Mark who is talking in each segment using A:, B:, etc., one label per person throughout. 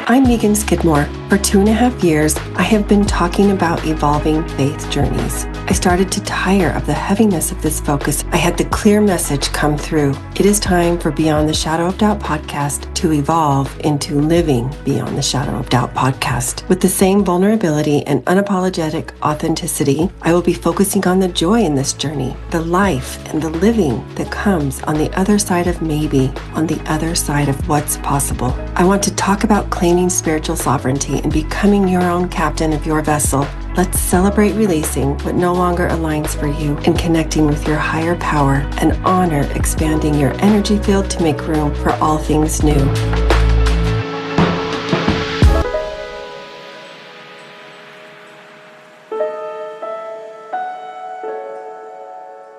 A: I'm Megan Skidmore. For 2.5 years, I have been talking about evolving faith journeys. I started to tire of the heaviness of this focus. I had the clear message come through. It is time for Beyond the Shadow of Doubt podcast to evolve into Living Beyond the Shadow of Doubt podcast. With the same vulnerability and unapologetic authenticity, I will be focusing on the joy in this journey, the life and the living that comes on the other side of maybe, on the other side of what's possible. I want to talk about claiming spiritual sovereignty and becoming your own captain of your vessel. Let's celebrate releasing what no longer aligns for you and connecting with your higher power and honor expanding your energy field to make room for all things new.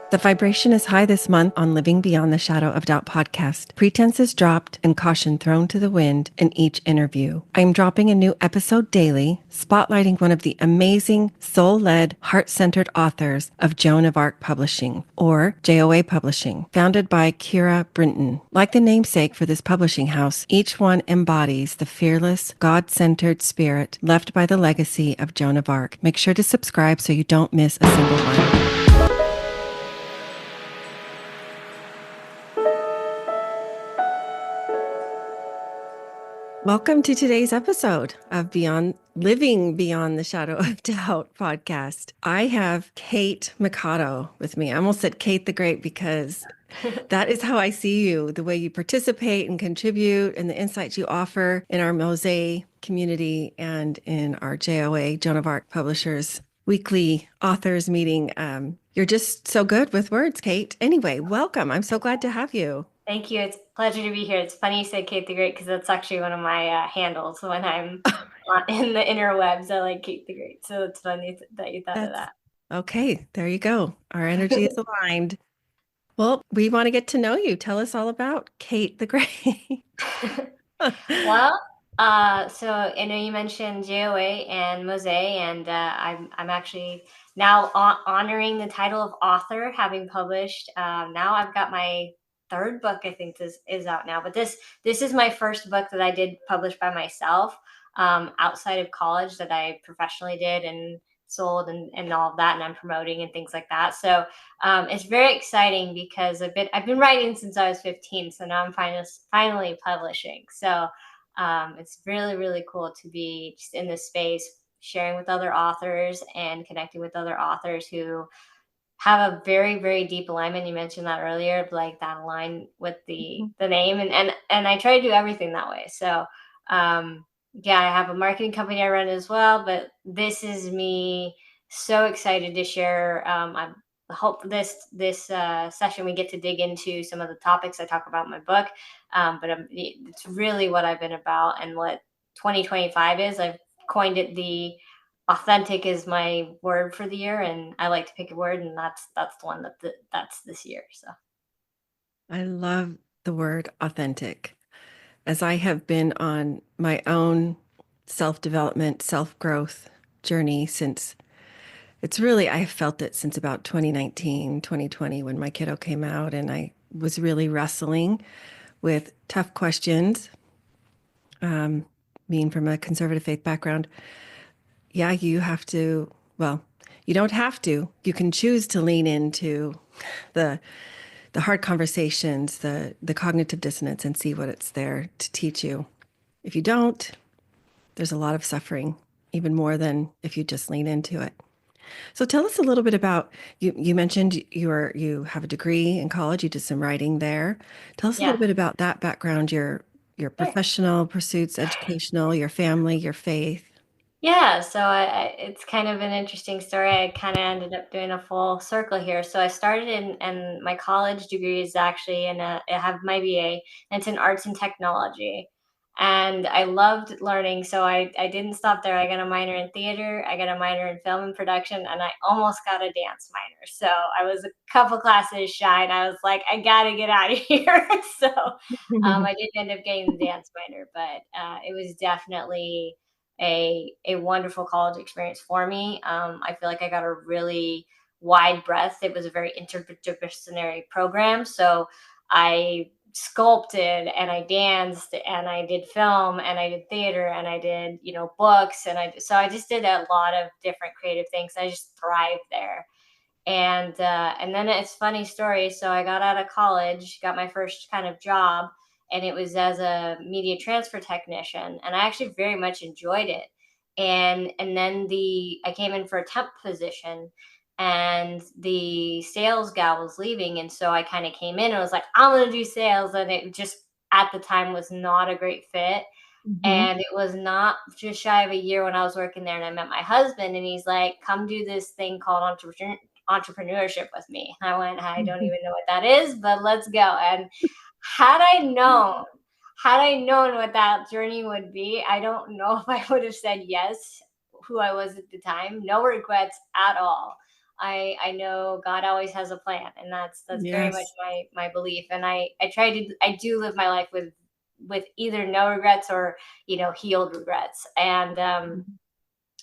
A: The vibration is high this month on Living Beyond the Shadow of Doubt podcast. Pretense is dropped and caution thrown to the wind in each interview. I am dropping a new episode daily, spotlighting one of the amazing, soul-led, heart-centered authors of Joan of Arc Publishing, or JOA Publishing, founded by Kira Brinton. Like the namesake for this publishing house, each one embodies the fearless, God-centered spirit left by the legacy of Joan of Arc. Make sure to subscribe so you don't miss a single one. Welcome to today's episode of Living Beyond the Shadow of Doubt podcast. I have Kate Mikado with me. I almost said Kate the Great because that is how I see you, the way you participate and contribute and the insights you offer in our Mosaic community and in our JOA, Joan of Arc Publishers weekly authors meeting. You're just so good with words, Kate. Anyway, welcome. I'm so glad to have you.
B: Thank you. It's a pleasure to be here. It's funny you said Kate the Great because that's actually one of my handles when I'm in the interwebs. I like Kate the Great. So it's funny that you thought of that.
A: Okay, there you go. Our energy is aligned. Well, we want to get to know you. Tell us all about Kate the Great.
B: Well, so I know you mentioned JOA and Mosaic, and I'm actually now honoring the title of author, having published. Now I've got my third book, I think is out now, but this is my first book that I did publish by myself outside of college that I professionally did and sold and all of that, and I'm promoting and things like that. So it's very exciting because I've been writing since I was 15, so now I'm finally publishing. So it's really, really cool to be just in this space, sharing with other authors and connecting with other authors who have a very, very deep alignment. You mentioned that earlier, like that align with the name, and I try to do everything that way. So yeah, I have a marketing company I run as well, but this is me so excited to share. I hope this session we get to dig into some of the topics I talk about in my book, but it's really what I've been about and what 2025 is. I've coined it the authentic is my word for the year, and I like to pick a word, and that's the one that's this year. So
A: I love the word authentic, as I have been on my own self-development, self-growth journey since I have felt it since about 2019, 2020 when my kiddo came out, and I was really wrestling with tough questions. Being from a conservative faith background, yeah, you don't have to. You can choose to lean into the hard conversations, the cognitive dissonance, and see what it's there to teach you. If you don't, there's a lot of suffering, even more than if you just lean into it. So tell us a little bit about you. You mentioned you have a degree in college. You did some writing there. Tell us a little bit about that background, your professional pursuits, educational, your family, your faith.
B: Yeah, so it's kind of an interesting story. I kind of ended up doing a full circle here. So I started and my college degree is actually I have my BA, and it's in arts and technology. And I loved learning, so I didn't stop there. I got a minor in theater, I got a minor in film and production, and I almost got a dance minor. So I was a couple classes shy, and I was like, I gotta get out of here. So I did end up getting the dance minor, but it was definitely a wonderful college experience for me. I feel like I got a really wide breadth. It was a very interdisciplinary program. So I sculpted and I danced and I did film and I did theater and I did, books, so I just did a lot of different creative things. I just thrived there. And then it's funny story. So I got out of college, got my first kind of job, and it was as a media transfer technician, and I actually very much enjoyed it. And then the I came in for a temp position, and the sales gal was leaving, and so I kind of came in and was like, I'm gonna do sales, and it just at the time was not a great fit.
C: Mhm.
B: And it was not just shy of a year when I was working there, and I met my husband, and he's like, "Come do this thing called entrepreneurship with me." And I went, "I don't
C: Mhm.
B: even know what that is, but let's go." And had I known, had I known what that journey would be, I don't know if I would have said yes, who I was at the time. No regrets at all. I know God always has a plan, and that's very much
C: Yes.
B: my belief. And I do live my life with either no regrets or healed regrets.
C: Mhm.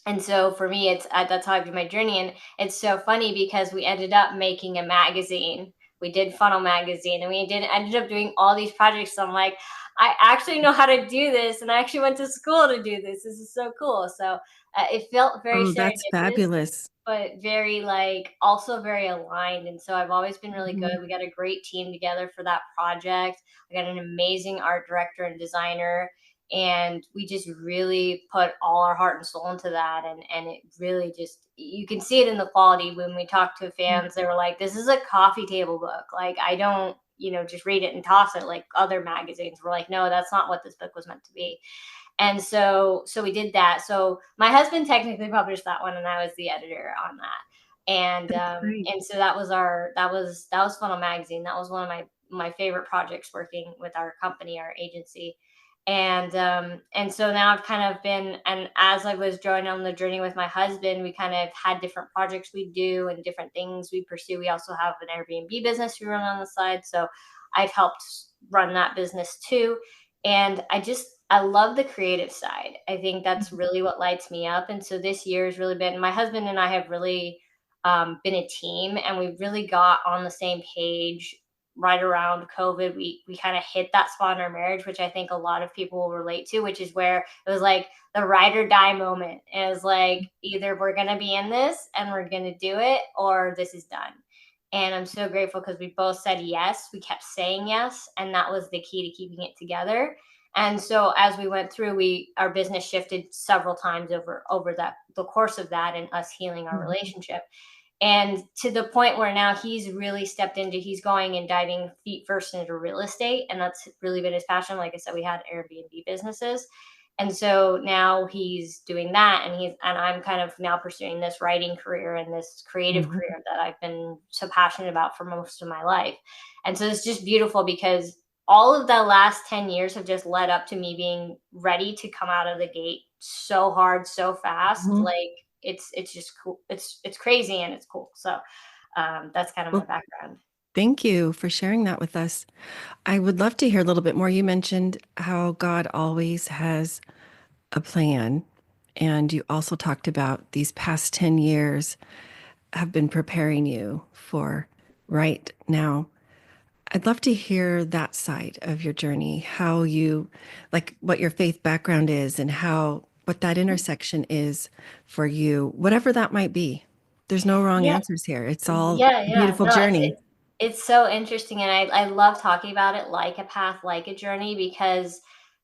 B: And so for me, that's how I view my journey. And it's so funny because we ended up making a magazine. We did Funnel Magazine, and we did ended up doing all these projects. So I'm like, I actually know how to do this, and I actually went to school to do this. This is so cool. So it felt very
C: Oh, that's
B: serendipitous,
C: fabulous.
B: but very like also very aligned. And so I've always been really good.
C: Mhm.
B: We got a great team together for that project. I got an amazing art director and designer, and we just really put all our heart and soul into that. And it really just, you can see it in the quality. When we talked to
C: Mm.
B: fans, they were like, this is a coffee table book. Like, I don't just read it and toss it like other magazines. We're like, no, that's not what this book was meant to be. And so we did that. So my husband technically published that one, and I was the editor on that.
C: That's great.
B: And so that was Funnel Magazine. That was one of my favorite projects, working with our company, our agency. And so now I've kind of been, and as I was joining on the journey with my husband, we kind of had different projects we do and different things we pursue. We also have an Airbnb business we run on the side. So I've helped run that business too. And I love the creative side. I think that's
C: Mhm.
B: really what lights me up. And so this year has really been, my husband and I have really been a team, and we really got on the same page right around COVID. We kind of hit that spot in our marriage, which I think a lot of people will relate to, which is where it was like the ride or die moment. It was like, either we're gonna be in this and we're gonna do it, or this is done. And I'm so grateful because we both said yes. We kept saying yes, and that was the key to keeping it together. And so as we went through, we our business shifted several times over that the course of that, and us healing our
C: Mhm.
B: relationship. And to the point where now he's really stepped into, he's going and diving feet first into real estate, and that's really been his passion. Like I said, we had Airbnb businesses, and so now he's doing that, and I'm kind of now pursuing this writing career and this creative
C: Mhm.
B: career that I've been so passionate about for most of my life. And so it's just beautiful because all of the last 10 years have just led up to me being ready to come out of the gate so hard, so fast.
C: Mhm.
B: Like, it's just cool. It's crazy, and it's cool. So that's kind of my
C: Well,
B: background.
C: thank you for sharing that with us. I would love to hear a little bit more. You mentioned how God always has a plan, and you also talked about these past 10 years have been preparing you for right now. I'd love to hear that side of your journey, how you, like what your faith background is and how, what that intersection is for you, whatever that might be. There's no wrong
B: Yeah,
C: answers here. It's all
B: yeah,
C: a
B: yeah.
C: beautiful
B: No, it's
C: journey.
B: it's it's so interesting, and I love talking about it like a path, like a journey, because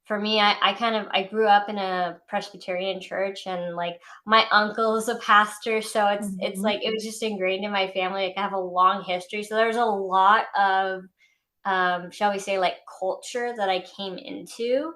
B: for me, I grew up in a Presbyterian church, and like my uncle is a pastor, so it's
C: Mhm.
B: like it was just ingrained in my family. Like, I have a long history, so there's a lot of shall we say, like, culture that I came into.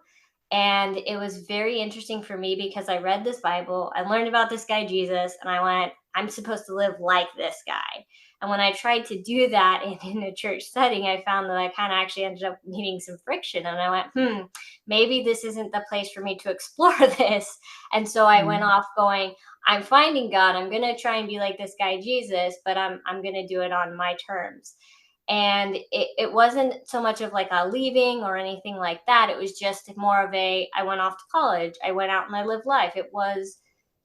B: And it was very interesting for me because I read this Bible, I learned about this guy, Jesus, and I went, I'm supposed to live like this guy. And when I tried to do that in a church setting, I found that I kind of actually ended up needing some friction. And I went, maybe this isn't the place for me to explore this. And so I went
C: Mhm.
B: off going, I'm finding God. I'm going to try and be like this guy, Jesus, but I'm going to do it on my terms. And it wasn't so much of like a leaving or anything like that. It was just more of I went off to college, I went out and I lived life. It was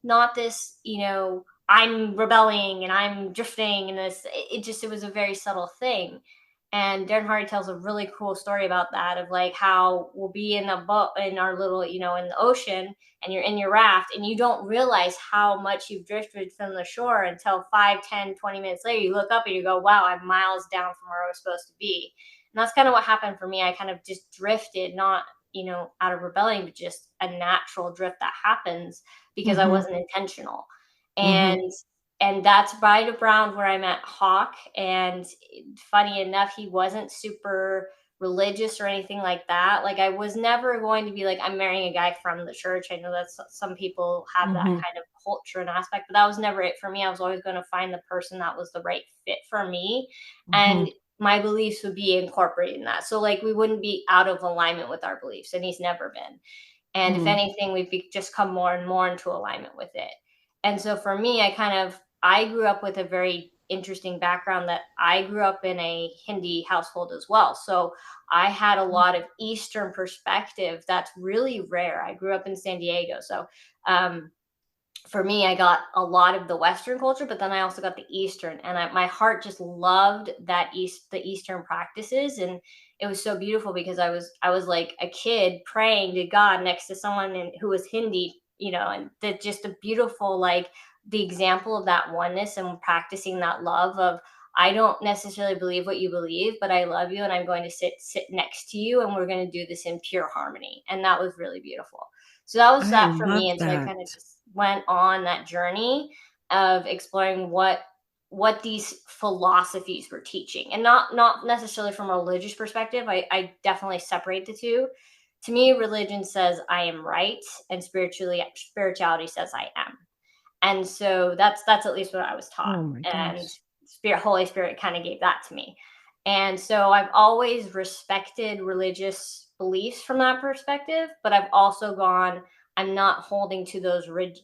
B: not this, I'm rebelling and I'm drifting, and it was a very subtle thing. And Darren Hardy tells a really cool story about that, of like how we'll be in a boat in our little, in the ocean, and you're in your raft and you don't realize how much you've drifted from the shore until 5, 10, 20 minutes later. You look up and you go, wow, I'm miles down from where I was supposed to be. And that's kind of what happened for me. I kind of just drifted, not, out of rebellion, but just a natural drift that happens because I
C: Mm-hmm.
B: wasn't intentional.
C: Mm-hmm.
B: And that's right around where I met Hawk. And funny enough, he wasn't super religious or anything like that. Like, I was never going to be like, I'm marrying a guy from the church. I know that some people have that
C: Mm-hmm.
B: kind of culture and aspect, but that was never it for me. I was always going to find the person that was the right fit for me.
C: Mm-hmm.
B: And my beliefs would be incorporated in that. So like we wouldn't be out of alignment with our beliefs, and he's never been. And if
C: Mm-hmm.
B: anything, just come more and more into alignment with it. And so for me, I grew up with a very interesting background, that I grew up in a Hindi household as well. So I had a lot of Eastern perspective that's really rare. I grew up in San Diego. So um, for me, I got a lot of the Western culture, but then I also got the Eastern, and my heart just loved the Eastern practices, and it was so beautiful because I was like a kid praying to God next to someone who was Hindi, and that just a beautiful, like, the example of that oneness and practicing that love of, I don't necessarily believe what you believe, but I love you and I'm going to sit next to you and we're going to do this in pure harmony, and that was really beautiful. So that was
C: I
B: that for
C: love
B: me, and so I
C: that.
B: kind of just went on that journey of exploring what these philosophies were teaching, and not necessarily from a religious perspective. I definitely separate the two. To me, religion says I am right, and spirituality says I am. And so that's at least what I was taught.
C: Oh my
B: And
C: gosh.
B: Holy Spirit kind of gave that to me. And so I've always respected religious beliefs from that perspective, but I've also gone, I'm not holding to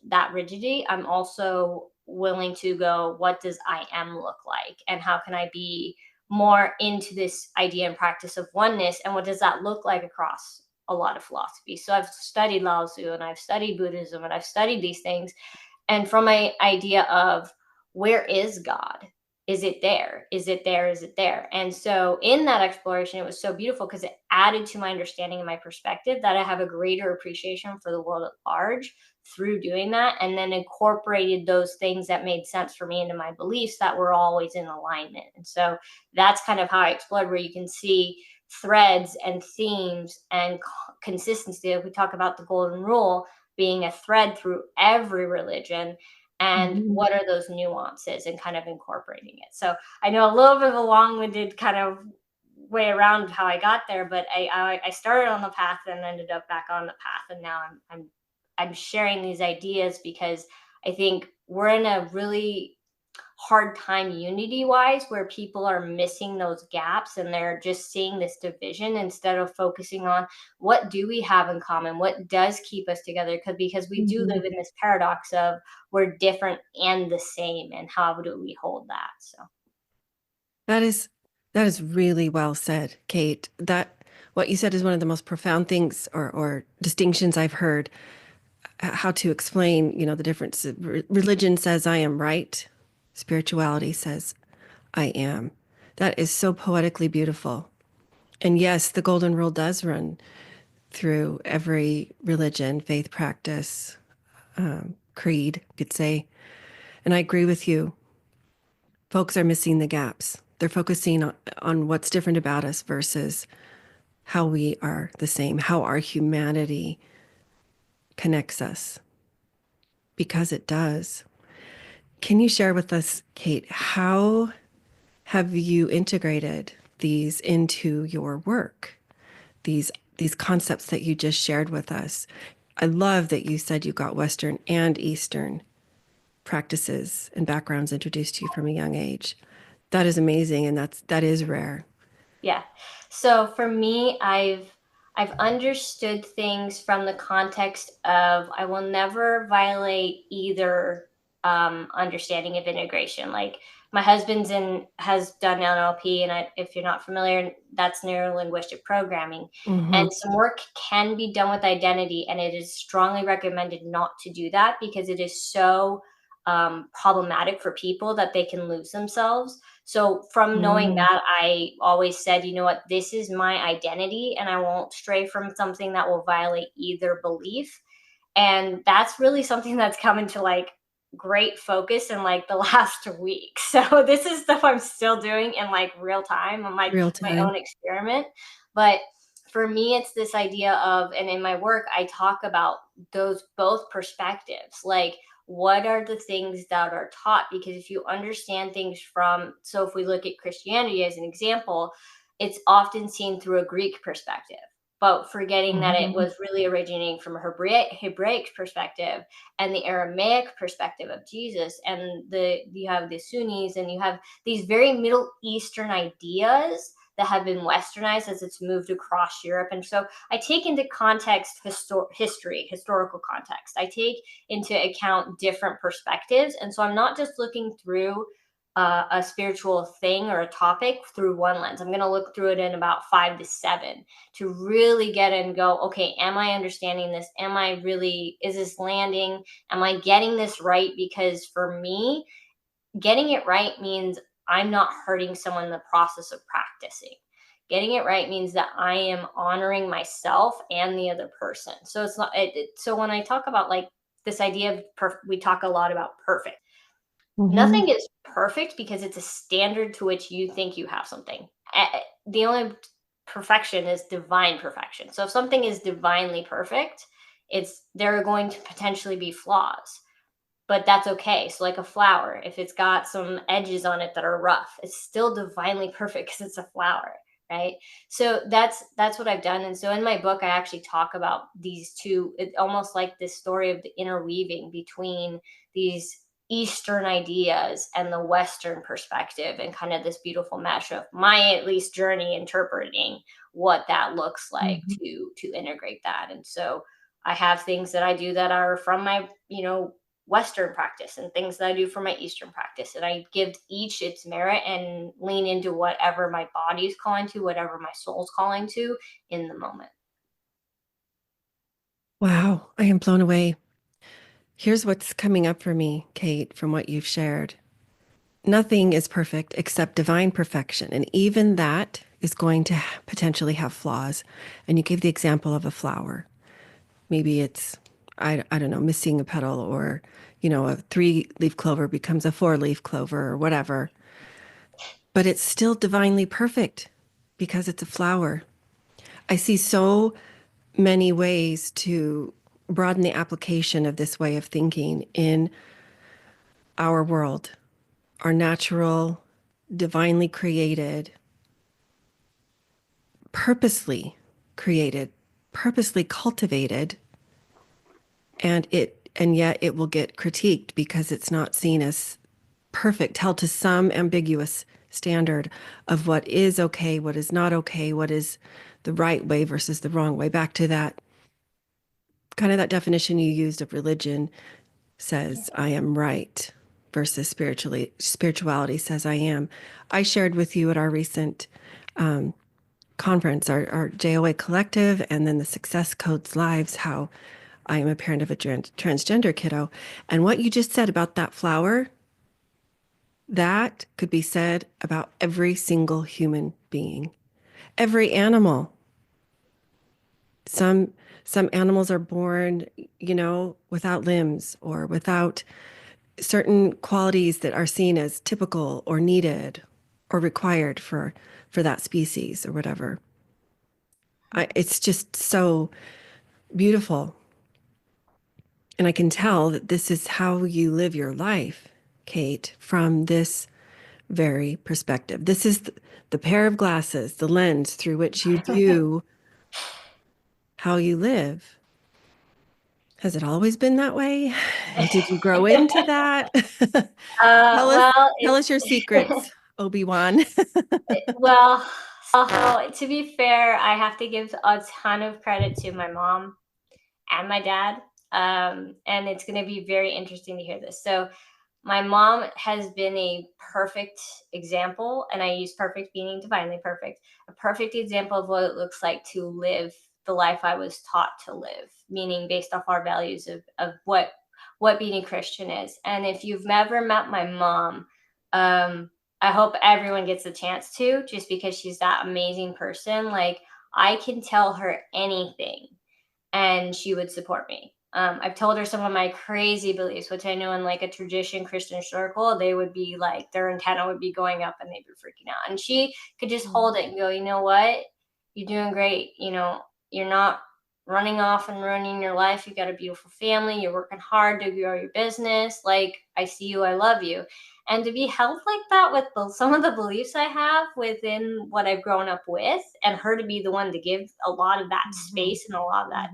B: that rigidity. I'm also willing to go, what does I am look like? And how can I be more into this idea and practice of oneness? And what does that look like across a lot of philosophy? So I've studied Lao Tzu, and I've studied Buddhism, and I've studied these things, and from my idea of, where is God? Is it there? Is it there? Is it there? And so in that exploration, it was so beautiful because it added to my understanding and my perspective, that I have a greater appreciation for the world at large through doing that, and then incorporated those things that made sense for me into my beliefs that were always in alignment. And so that's kind of how I explored, where you can see threads and themes and consistency. If we talk about the golden rule being a thread through every religion, and
C: Mm-hmm.
B: what are those nuances, and kind of incorporating it. So I know a little bit of a long-winded kind of way around how I got there, but I started on the path and ended up back on the path, and now I'm sharing these ideas because I think we're in a really hard time unity wise, where people are missing those gaps and they're just seeing this division instead of focusing on, what do we have in common, what does keep us together, because we do
C: Mm-hmm.
B: live in this paradox of, we're different and the same, and how do we hold that? So
C: That is that is really well said, Kate. That what you said is one of the most profound things or distinctions I've heard. How to explain, the difference. Religion says I am right. Spirituality says I am. That is so poetically beautiful. And yes, the golden rule does run through every religion, faith, practice, creed, you could say. And I agree with you. Folks are missing the gaps. They're focusing on what's different about us versus how we are the same, how our humanity connects us, because it does. Can you share with us, Kate, how have you integrated these into your work? These these concepts that you just shared with us. I love that you said you got Western and Eastern practices and backgrounds introduced to you from a young age. That is amazing, and that is rare.
B: yeah. So for me, I've understood things from the context of, I will never violate either understanding of integration. Like, my husband's in has done NLP, and if you're not familiar, that's neuro linguistic programming.
C: Mm-hmm.
B: And some work can be done with identity, and it is strongly recommended not to do that because it is so problematic for people, that they can lose themselves. So from knowing
C: Mm,
B: that, I always said, you know what, this is my identity, and I won't stray from something that will violate either belief. And that's really something that's come into like great focus in like the last week. So this is stuff I'm still doing in like real time on
C: real
B: my
C: time.
B: own experiment. But for me, it's this idea of, and in my work, I talk about those both perspectives. Like, what are the things that are taught? Because if you understand things from, so if we look at Christianity as an example, it's often seen through a Greek perspective, but forgetting that it
C: Mhm.
B: was really originating from a Hebraic perspective and the Aramaic perspective of Jesus. And you have the Sunnis, and you have these very Middle Eastern ideas that have been westernized as it's moved across Europe. And so I take into context historical context. I take into account different perspectives. And so I'm not just looking through a spiritual thing or a topic through one lens. I'm going to look through it in about 5 to 7 to really get in and go, okay, am I understanding this? Is this landing? Am I getting this right? Because for me, getting it right means I'm not hurting someone in the process of practicing. Getting it right means that I am honoring myself and the other person. So it's not, so when I talk about like this idea of, we talk a lot about perfect.
C: Mhm.
B: Nothing is perfect because it's a standard to which you think you have something. The only perfection is divine perfection. So if something is divinely perfect, there are going to potentially be flaws, but that's okay. So like a flower, if it's got some edges on it that are rough, it's still divinely perfect because it's a flower, right? So that's what I've done. And so in my book, I actually talk about these two, almost like this story of the interweaving between these Eastern ideas and the Western perspective, and kind of this beautiful mesh of my at least journey interpreting what that looks like
C: Mhm.
B: to integrate that. And so I have things that I do that are from my, Western practice, and things that I do for my Eastern practice. And I give each its merit and lean into whatever my body is calling to, whatever my soul's calling to in the moment.
C: Wow, I am blown away. Here's what's coming up for me, Kate, from what you've shared. Nothing is perfect except divine perfection. And even that is going to potentially have flaws. And you gave the example of a flower. Maybe it's, I don't know, missing a petal, or, a 3-leaf clover becomes a 4-leaf clover or whatever. But it's still divinely perfect because it's a flower. I see so many ways to broaden the application of this way of thinking in our world, our natural, divinely created, purposely created, purposely cultivated, and yet it will get critiqued because it's not seen as perfect, held to some ambiguous standard of what is okay, what is not okay, what is the right way versus the wrong way. Back to that kind of that definition you used of religion says I am right versus spirituality says I am. I shared with you at our recent conference, our JOA collective, and then the Success Codes Lives, how I am a parent of a transgender kiddo. And what you just said about that flower, that could be said about every single human being, every animal. Some some animals are born, without limbs or without certain qualities that are seen as typical or needed or required for that species or whatever. It's just so beautiful. And I can tell that this is how you live your life, Kate, from this very perspective. This is the pair of glasses, the lens through which you view how you live. Has it always been that way? Did you grow into that? tell us,
B: Well,
C: tell us your secrets, Obi-Wan.
B: well, so to be fair, I have to give a ton of credit to my mom and my dad. And it's going to be very interesting to hear this. So, my mom has been a perfect example, and I use perfect meaning divinely perfect, a perfect example of what it looks like to live the life I was taught to live, meaning based off our values of what what being a Christian is. And if you've never met my mom, I hope everyone gets a chance to, just because she's that amazing person. Like, I can tell her anything and she would support me. I've told her some of my crazy beliefs, which I know in like a tradition Christian circle, they would be like, their antenna would be going up and they'd be freaking out. And she could just hold it and go, you know what? You're doing great. You know, you're not running off and ruining your life. You got a beautiful family. You're working hard to grow your business. Like, I see you. I love you. And to be held like that with some of the beliefs I have within what I've grown up with, and her to be the one to give a lot of that space and a lot of that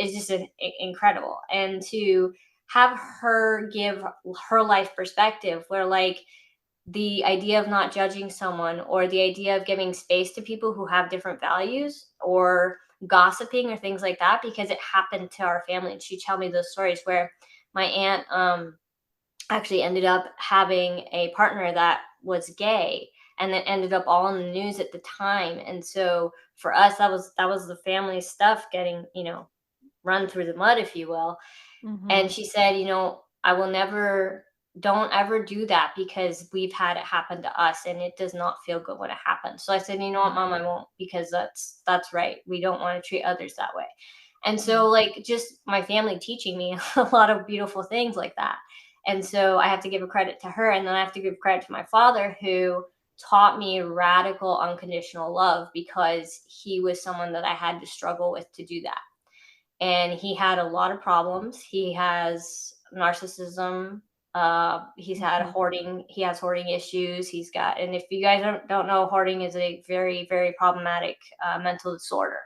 B: is just incredible. And to have her give her life perspective, where like the idea of not judging someone, or the idea of giving space to people who have different values, or gossiping or things like that, because it happened to our family. And she'd tell me those stories where my aunt actually ended up having a partner that was gay, and it ended up all in the news at the time. And so for us, that was the family stuff getting, run through the mud, if you will. And she said, I will never, don't ever do that, because we've had it happen to us and it does not feel good when it happens. So I said, you know what, Mom, I won't, because that's right. We don't want to treat others that way. And so like, just my family teaching me a lot of beautiful things like that. And so I have to give a credit to her. And then I have to give credit to my father, who taught me radical unconditional love, because he was someone that I had to struggle with to do that. And he had a lot of problems. He has narcissism. He's had hoarding. He has hoarding issues. He's got, and if you guys don't know, hoarding is a very, very problematic mental disorder.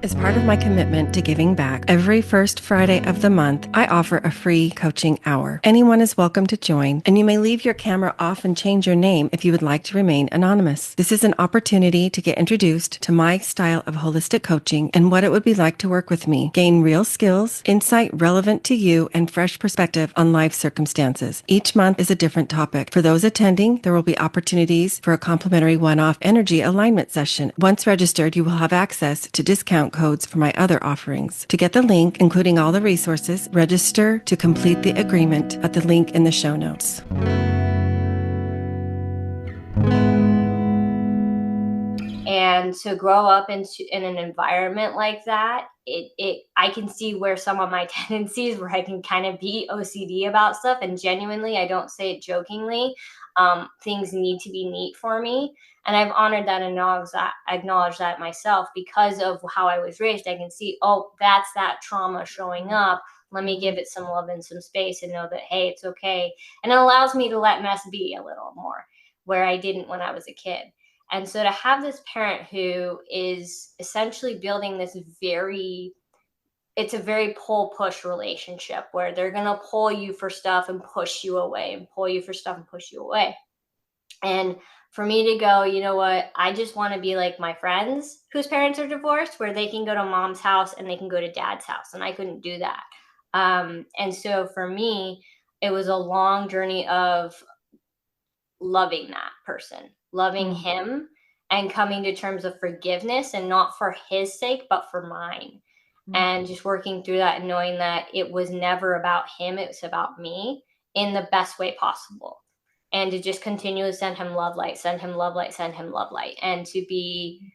C: As part of my commitment to giving back, every first Friday of the month, I offer a free coaching hour. Anyone is welcome to join, and you may leave your camera off and change your name if you would like to remain anonymous. This is an opportunity to get introduced to my style of holistic coaching and what it would be like to work with me. Gain real skills, insight relevant to you, and fresh perspective on life circumstances. Each month is a different topic. For those attending, there will be opportunities for a complimentary one-off energy alignment session. Once registered, you will have access to discount codes for my other offerings. To get the link, including all the resources, register to complete the agreement at the link in the show notes.
B: And to grow up in an environment like that, I can see where some of my tendencies, where I can kind of be OCD about stuff, and genuinely, I don't say it jokingly, things need to be neat for me. And I've honored that and acknowledged that myself, because of how I was raised. I can see, oh, that's that trauma showing up. Let me give it some love and some space, and know that, hey, it's okay. And it allows me to let mess be a little more, where I didn't when I was a kid. And so to have this parent who is essentially building this it's a very pull-push relationship, where they're going to pull you for stuff and push you away, and pull you for stuff and push you away. And for me to go, you know what, I just want to be like my friends whose parents are divorced, where they can go to mom's house and they can go to dad's house. And I couldn't do that. And so for me, it was a long journey of loving that person, loving him, and coming to terms of forgiveness, and not for his sake, but for mine. And just working through that, and knowing that it was never about him, it was about me, in the best way possible. And to just continue to send him love light, send him love light, send him love light, and to be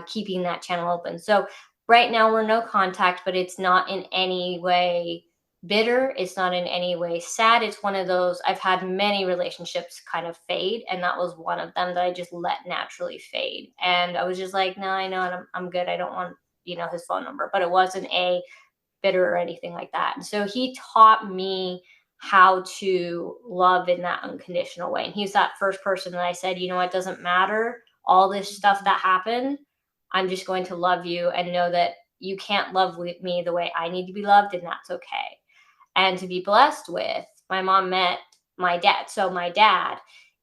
B: keeping that channel open. So right now we're no contact, but it's not in any way bitter. It's not in any way sad. It's one of those, I've had many relationships kind of fade, and that was one of them that I just let naturally fade. And I was just like, no, I know, and I'm good. I don't want, his phone number, but it wasn't a bitter or anything like that. And so he taught me how to love in that unconditional way. And he's that first person that I said, it doesn't matter all this stuff that happened. I'm just going to love you, and know that you can't love me the way I need to be loved, and that's okay. And to be blessed with, my mom met my dad. So my dad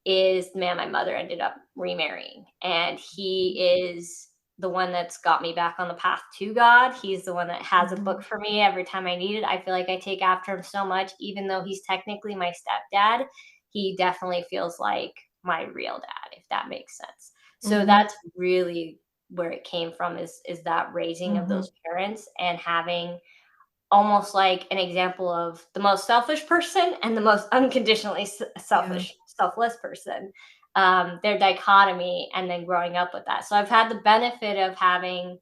B: is the man my mother ended up remarrying. And he is the one that's got me back on the path to God. He's the one that has a book for me every time I need it. I feel like I take after him so much. Even though he's technically my stepdad, he definitely feels like my real dad, if that makes sense. So that's really where it came from, is that raising of
C: Mm-hmm.
B: those parents, and having almost like an example of the most selfish person and the most unconditionally
C: Yeah.
B: selfish, selfless person. Their dichotomy, and then growing up with that. So I've had the benefit of having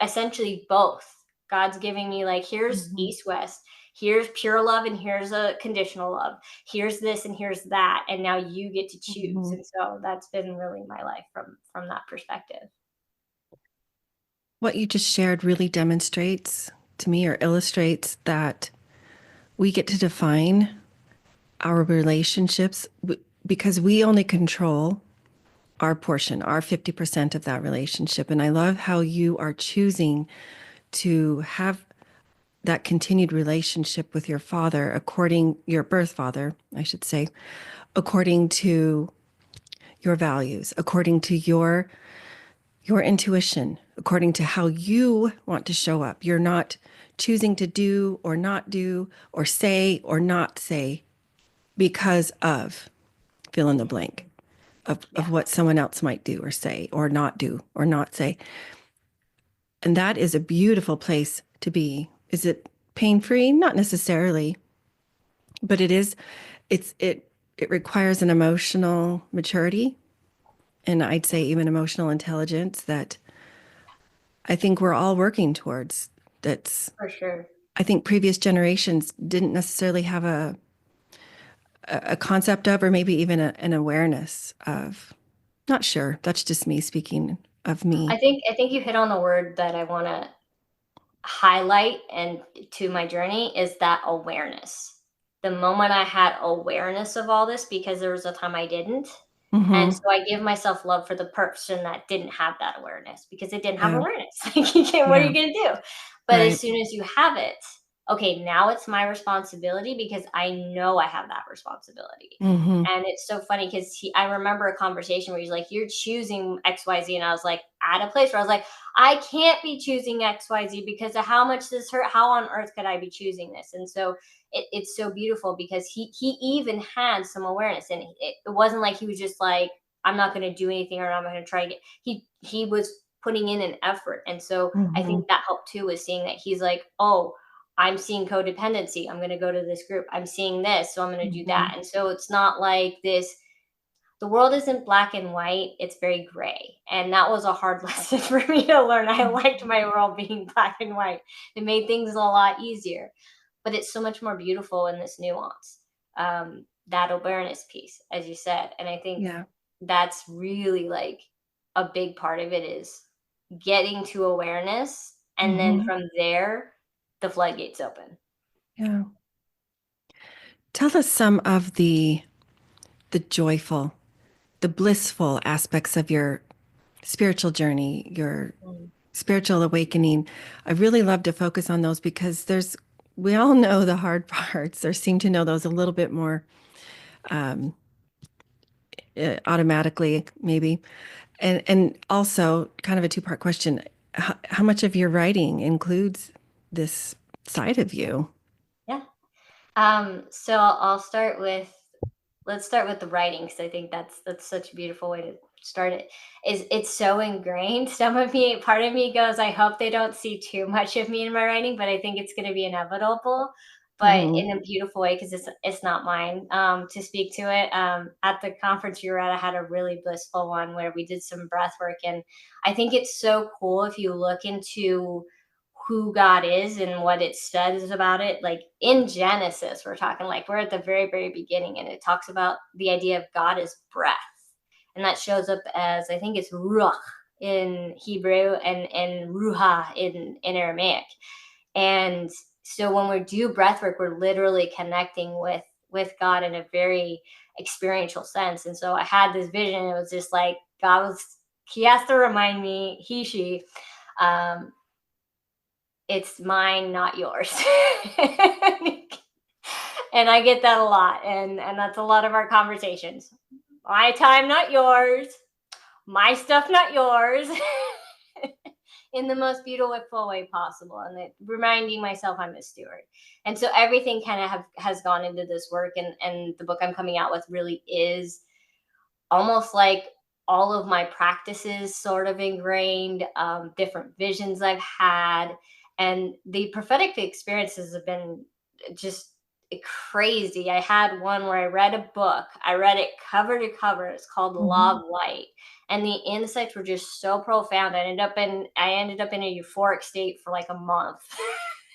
B: essentially both. God's giving me, like, here's
C: Mm-hmm.
B: east west, here's pure love, and here's a conditional love, here's this and here's that, and now you get to choose.
C: Mm-hmm.
B: And so that's been really my life from that perspective.
C: What you just shared really demonstrates to me, or illustrates, that we get to define our relationships because we only control our portion, our 50% of that relationship. And I love how you are choosing to have that continued relationship with your father, your birth father, I should say, according to your values, according to your intuition, according to how you want to show up. You're not choosing to do or not do or say or not say because of fill in the blank
B: Yeah,
C: of what someone else might do or say or not do or not say. And that is a beautiful place to be. Is it pain-free? Not necessarily, but it requires an emotional maturity, and I'd say even emotional intelligence that I think we're all working towards. That's
B: for sure.
C: I think previous generations didn't necessarily have a concept of, or maybe even an awareness of. Not sure. That's just me speaking of me.
B: I think you hit on the word that I want to highlight and to my journey, is that awareness. The moment I had awareness of all this, because there was a time I didn't. And
C: Mm-hmm.
B: so I give myself love for the person that didn't have that awareness, because they didn't have
C: Yeah.
B: awareness. Like, you can't, what are
C: Yeah.
B: you going to do? But as
C: Right.
B: soon as you have it, okay, now it's my responsibility, because I know I have that responsibility.
C: Mm-hmm.
B: And it's so funny because I remember a conversation where he's like, "You're choosing XYZ." And I was like, at a place where I was like, I can't be choosing XYZ because of how much this hurt. How on earth could I be choosing this? And so it's so beautiful, because he even had some awareness, and it wasn't like he was just like, I'm not going to do anything, or I'm going to try to get, he was putting in an effort. And so I
C: Mm-hmm.
B: think that helped too, is seeing that he's like, oh, I'm seeing codependency, I'm going to go to this group, I'm seeing this, so I'm going to do
C: Mm-hmm.
B: that. And so it's not like this, the world isn't black and white, it's very gray. And that was a hard lesson for me to learn. I liked my world being black and white. It made things a lot easier, but it's so much more beautiful in this nuance. That awareness piece, as you said. And I think
C: Yeah.
B: that's really like a big part of it, is getting to awareness. And then
C: Mm-hmm.
B: from there, the floodgates open.
C: Yeah. Tell us some of the joyful, the blissful aspects of your spiritual journey, your
B: Mm.
C: spiritual awakening. I really love to focus on those because we all know the hard parts, or seem to know those a little bit more um, automatically, maybe. And also, kind of a two-part question: how much of your writing includes this side of you?
B: Yeah. So I'll start with, let's start with the writing, because I think that's such a beautiful way to start it. Is it's so ingrained. Some of me, part of me goes, I hope they don't see too much of me in my writing, but I think it's going to be inevitable, but
C: Mm-hmm.
B: in a beautiful way, because it's not mine to speak to it. At the conference you were at, I had a really blissful one where we did some breath work, and I think it's so cool if you look into who God is and what it says about it. Like in Genesis, we're talking, like, we're at the very, very beginning, and it talks about the idea of God as breath. And that shows up as, I think it's ruach in Hebrew, and ruha in Aramaic. And so when we do breath work, we're literally connecting with God in a very experiential sense. And so I had this vision. It was just like he has to remind me, she, um, it's mine, not yours. And I get that a lot. And that's a lot of our conversations. My time, not yours. My stuff, not yours. In the most beautiful way possible. And reminding myself I'm a steward. And so everything kind of has gone into this work. And the book I'm coming out with really is almost like all of my practices sort of ingrained, different visions I've had. And the prophetic experiences have been just crazy. I had one where I read a book, I read it cover to cover. It's called The Law of Light. And the insights were just so profound. I ended up in a euphoric state for like a month.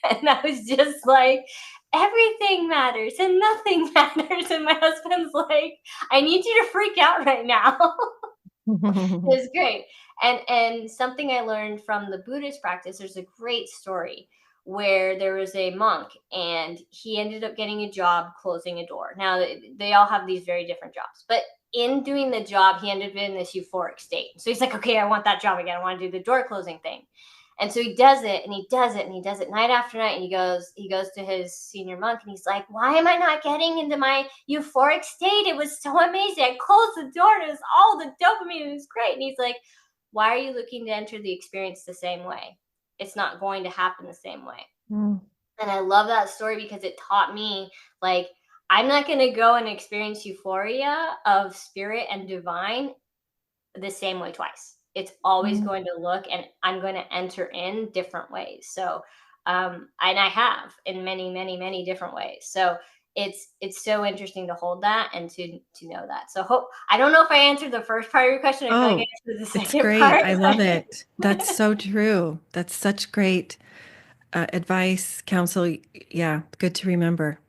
B: And I was just like, everything matters and nothing matters. And my husband's like, I need you to freak out right now. It was great. And something I learned from the Buddhist practice, there's a great story where there was a monk and he ended up getting a job closing a door. Now they all have these very different jobs, but in doing the job, he ended up in this euphoric state. So he's like, okay, I want that job again. I want to do the door closing thing. And so he does it and he does it and he does it night after night. And he goes to his senior monk and he's like, why am I not getting into my euphoric state? It was so amazing. I closed the door and it was all the dopamine. It was great. And he's like, why are you looking to enter the experience the same way? It's not going to happen the same way.
C: Mm.
B: And I love that story because it taught me, like, I'm not going to go and experience euphoria of spirit and divine the same way twice. It's always going to look, and I'm going to enter in different ways. So, and I have in many, many, many different ways. So it's so interesting to hold that and to know that. So I don't know if I answered the first part of your question. I feel like I
C: Oh,
B: answered the
C: it's
B: second
C: great.
B: part.
C: I love it. That's so true. That's such great advice, counsel. Yeah, good to remember.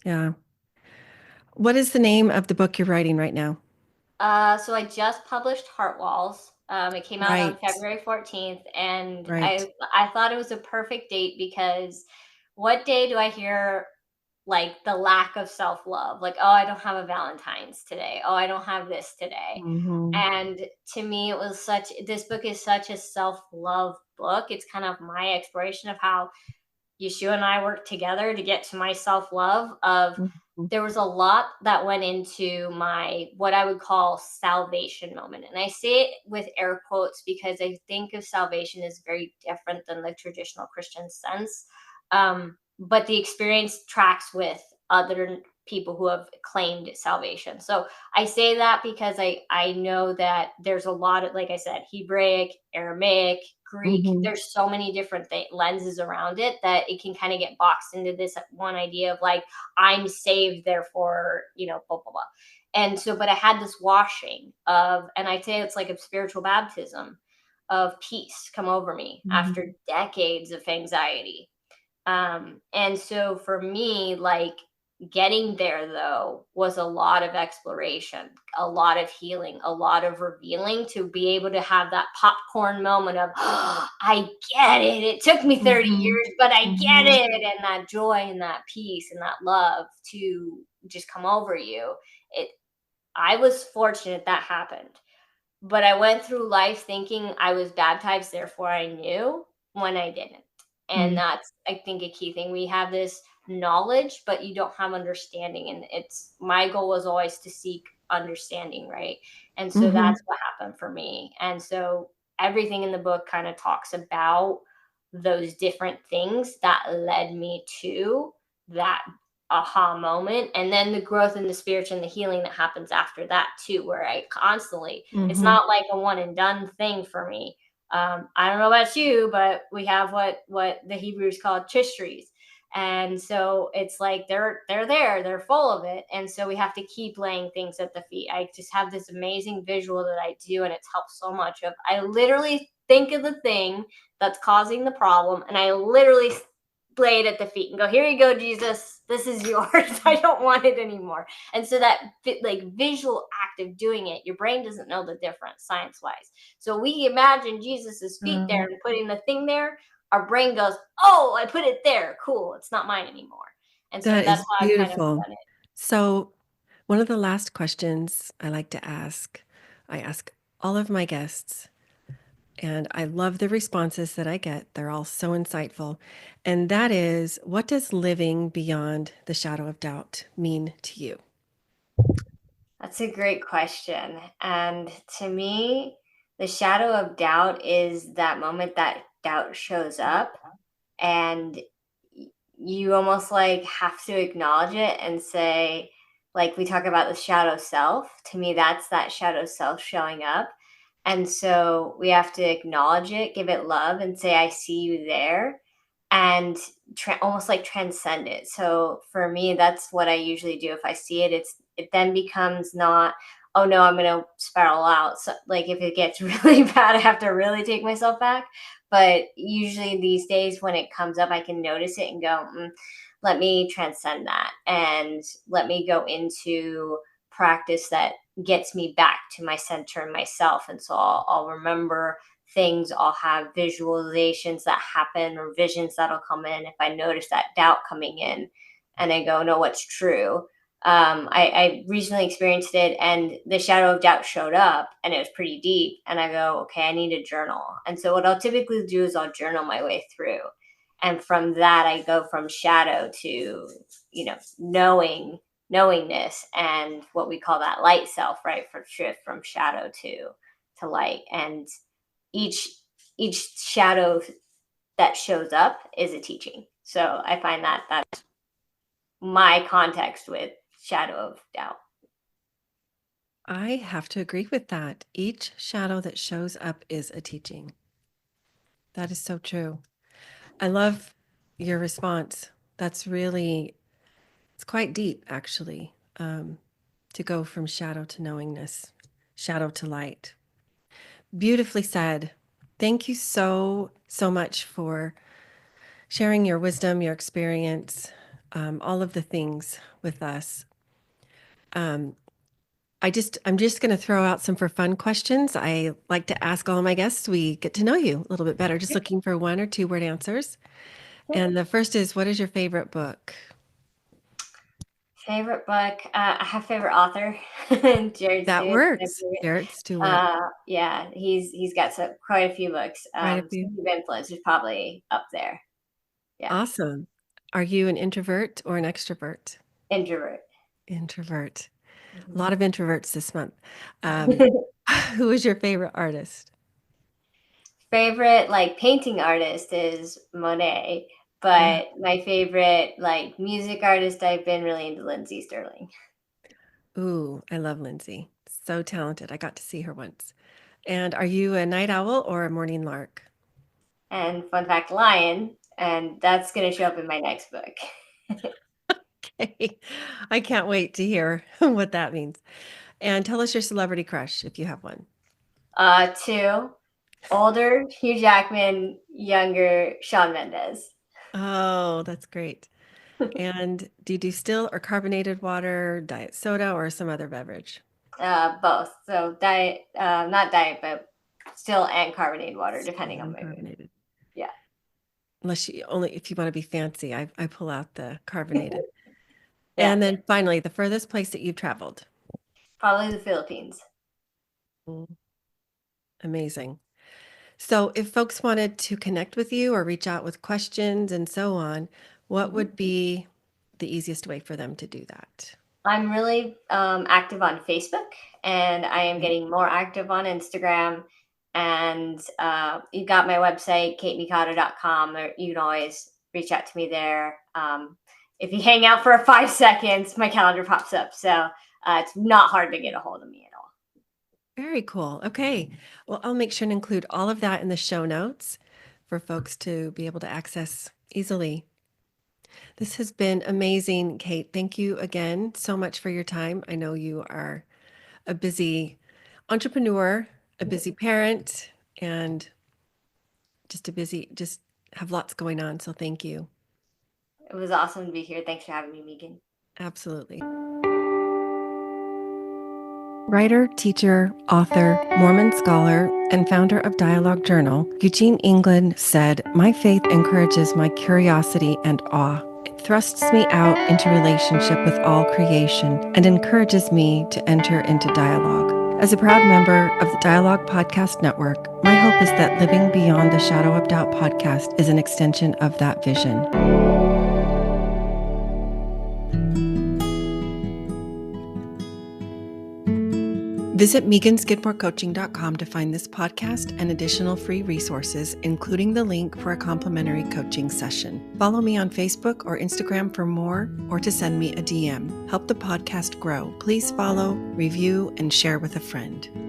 C: Yeah. What is the name of the book you're writing right now?
B: So I just published Heartwalls. It came out on
C: Right,
B: February 14th, and
C: right.
B: I thought it was a perfect date because what day do I hear like the lack of self-love? Like, oh, I don't have a Valentine's today. Oh, I don't have this today.
C: Hmm.
B: And to me, this book is such a self-love book. It's kind of my exploration of how Yeshua and I worked together to get to my self-love of
C: Hmm.
B: there was a lot that went into my what I would call salvation moment. And I say it with air quotes because I think of salvation as very different than the traditional Christian sense. But the experience tracks with other people who have claimed salvation. So I say that because I know that there's a lot of, like I said, Hebraic, Aramaic, Greek.
C: Hmm.
B: There's so many different lenses around it that it can kind of get boxed into this one idea of like, I'm saved, therefore, blah, blah, blah. And so, but I had this washing of, and I say it's like a spiritual baptism of peace come over me after decades of anxiety. And so for me, like, getting there though was a lot of exploration, a lot of healing, a lot of revealing to be able to have that popcorn moment of, oh, I get it. It took me 30
C: Hmm.
B: years, but I get
C: Hmm.
B: it. And that joy and that peace and that love to just come over you. It, I was fortunate that happened, but I went through life thinking I was baptized, therefore I knew when I didn't. And that's, I think, a key thing. We have this knowledge, but you don't have understanding. And it's my goal was always to seek understanding, right? And so
C: Hmm.
B: that's what happened for me. And so everything in the book kind of talks about those different things that led me to that aha moment, and then the growth in the spirit and the healing that happens after that too, where I constantly, it's
C: Hmm.
B: not like a one and done thing for me. I don't know about you, but we have what the Hebrews call tishries, and so it's like they're full of it, and so we have to keep laying things at the feet. I just have this amazing visual that I do, and it's helped so much. Of I literally think of the thing that's causing the problem, and I literally lay it at the feet and go, here you go, Jesus, this is yours. I don't want it anymore. And so that like visual act of doing it, your brain doesn't know the difference science wise. So we imagine Jesus's feet there and putting the thing there. Our brain goes, oh, I put it there. Cool. It's not mine anymore. And so
C: That
B: that's
C: is
B: how I've kind of
C: beautiful.
B: done it.
C: So, one of the last questions I like to ask, I ask all of my guests, and I love the responses that I get. They're all so insightful. And that is, what does living beyond the shadow of doubt mean to you?
B: That's a great question. And to me, the shadow of doubt is that moment that doubt shows up and you almost like have to acknowledge it and say, like we talk about the shadow self. To me, that's that shadow self showing up. And so we have to acknowledge it, give it love, and say, I see you there, and almost like transcend it. So for me, that's what I usually do. If I see it, it then becomes not, oh no, I'm going to spiral out. So like if it gets really bad, I have to really take myself back. But usually these days when it comes up, I can notice it and go, let me transcend that and let me go into practice that gets me back to my center and myself. And so I'll remember things, I'll have visualizations that happen or visions that'll come in if I notice that doubt coming in, and I go, no, what's true? I recently experienced it, and the shadow of doubt showed up, and it was pretty deep, and I go, okay, I need a journal. And so what I'll typically do is I'll journal my way through, and from that I go from shadow to knowingness, and what we call that light self, right? For shift from shadow to light. And each shadow that shows up is a teaching. So I find that that's my context with shadow of doubt.
C: I have to agree with that. Each shadow that shows up is a teaching. That is so true. I love your response. That's really, it's quite deep, actually, to go from shadow to knowingness, shadow to light. Beautifully said. Thank you so, so much for sharing your wisdom, your experience, all of the things with us. I'm just going to throw out some for fun questions. I like to ask all of my guests so we get to know you a little bit better, just looking for 1 or 2 word answers. And the first is, what is your favorite book?
B: Favorite book? I have favorite author, Jared
C: That
B: Stewart.
C: works. Jarrett Stewart.
B: Yeah, he's got quite a few books.
C: Quite a few.
B: Speed of Influence is probably up there. Yeah.
C: Awesome. Are you an introvert or an extrovert?
B: Introvert.
C: Introvert.
B: Mm-hmm.
C: A lot of introverts this month. Who is your favorite artist?
B: Favorite like painting artist is Monet, but my favorite like music artist, I've been really into Lindsay Sterling.
C: Ooh, I love Lindsay. So talented. I got to see her once. And are you a night owl or a morning lark?
B: And fun fact, lion, and that's going to show up in my next book.
C: Okay. I can't wait to hear what that means. And tell us your celebrity crush if you have one.
B: 2, older Hugh Jackman, younger Shawn Mendes.
C: Oh, that's great. And do you do still or carbonated water, diet soda, or some other beverage?
B: Both. So diet, not diet, but still and carbonated water, depending on my mood.
C: Carbonated.
B: Yeah.
C: Unless if you want to be fancy, I pull out the carbonated.
B: Yeah.
C: And then finally, the furthest place that you've traveled.
B: Probably the Philippines.
C: Amazing. So if folks wanted to connect with you or reach out with questions and so on, what would be the easiest way for them to do that?
B: I'm really active on Facebook, and I am getting more active on Instagram. And you got my website, katemikado.com, or you can always reach out to me there. If you hang out for 5 seconds, my calendar pops up. So it's not hard to get a hold of me at all.
C: Very cool. Okay. Well, I'll make sure and include all of that in the show notes for folks to be able to access easily. This has been amazing, Kate. Thank you again so much for your time. I know you are a busy entrepreneur, a busy parent, and just have lots going on. So thank you.
B: It was awesome to be here. Thanks for having me, Megan.
C: Absolutely. Writer, teacher, author, Mormon scholar, and founder of Dialogue Journal, Eugene England said, "My faith encourages my curiosity and awe. It thrusts me out into relationship with all creation and encourages me to enter into dialogue." As a proud member of the Dialogue Podcast Network, my hope is that Living Beyond the Shadow of Doubt podcast is an extension of that vision. Visit meganskidmorecoaching.com to find this podcast and additional free resources, including the link for a complimentary coaching session. Follow me on Facebook or Instagram for more, or to send me a DM. Help the podcast grow. Please follow, review, and share with a friend.